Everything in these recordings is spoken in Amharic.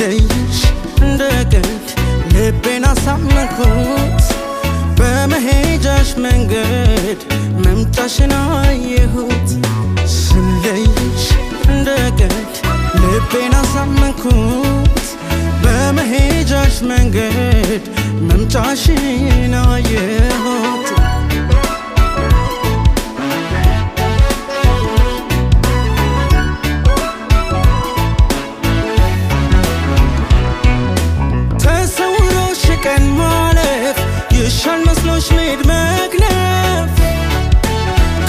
ስለይሽ እንደቀልድ ልቤን አሳመንኩት በመሄጃሽ መንገድ መምጫሽን አየሁት ስለይሽ እንደቀልድ ልቤን አሳመንኩት በመሄጃሽ መንገድ መምጫሽን አየሁት ተሰውሮሽ ቀን ማለፍ ይሻል መስሎሽ መሄድ መክነፍ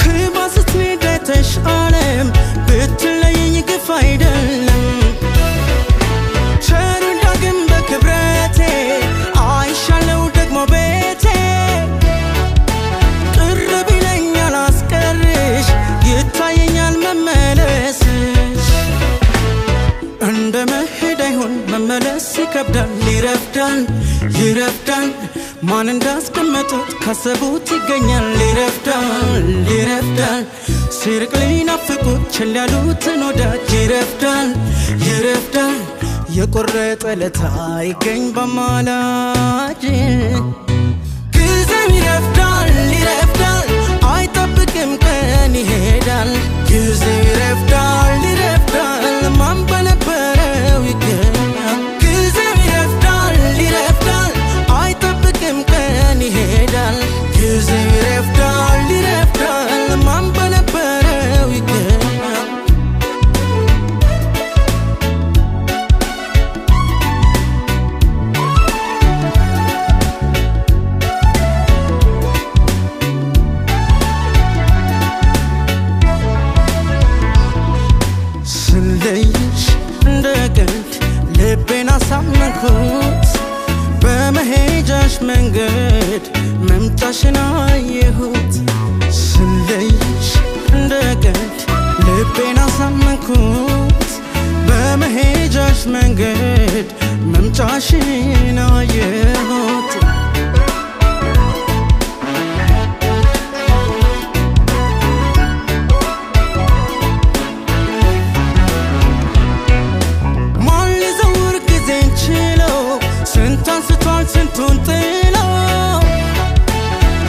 ክባስት ኔደተሽ ዓለም ብትለይኝ ግፍ አይደለም ቸሩ ዳግም በክብረቴ አይሻለው ደግሞ ቤቴ ቅርብ ይለኛል አስቀርሽ ይታየኛል መመለስሽ እንደ መሄድ አይሆን መመለስ ይከብዳል ይረፍዳል ማን እንዳስቀመጡት ካሰቡት ይገኛል ይረፍዳል ሲርቅ ሊናፍቁት ቸል ያሉትን ወዳጅ ይረፍዳል የቆረጠ ለታ ይገኝ በማላጅ ጊዜው ይረፍዳል አይጠብቅም ቀን ይሄዳል ጊዜው ይረፍዳል ማን በነበረው ይገኛል ጊዜው ይረፍዳል አይጠብቅም ቀን ይሄዳል ጊዜው ይረፍዳል ማን በነበረው ይገኛል ስለይሽ እንደቀልድ ልቤን አሳመንኩት በመሄጃሽ መንገድ መምጫሽን አየሁት ስለይሽ እንደቀልድ ልቤን አሳመንኩት በመሄጃሽ መንገድ መምጫሽን አየሁት ስንቱን ጥሎ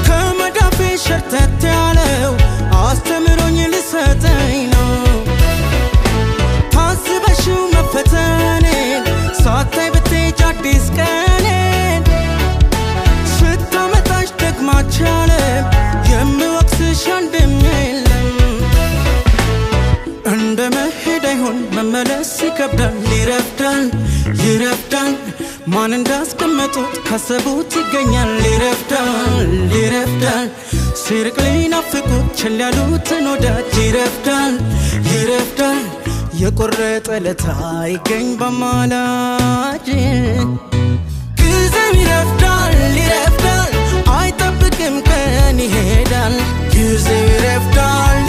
ከመዳፌ ሸርተት ያለው አስተምሮኝ ልሰጠኝ ነው ታስበሽው መፈተኔን ሳታይ ብትሄጂ አዲስ ቀኔን ስታመጣሽ ደግማች ዓለም የምወቅስሽ አንድም የለም እንደ መሄድ አይሆን መመለስ ይከብዳል ይረፍዳል ማን እንዳስቀመጡት ካሰቡት ይገኛል ይረፍዳል ሲርቅ ሊናፍቁት ቸል ያሉትን ወዳጅ ይረፍዳል የቆረጠ ለታ ይገኝ በማላጅ ጊዜው ይረፍዳል አይጠብቅም ቀን ይሄዳል ጊዜው ይረፍዳል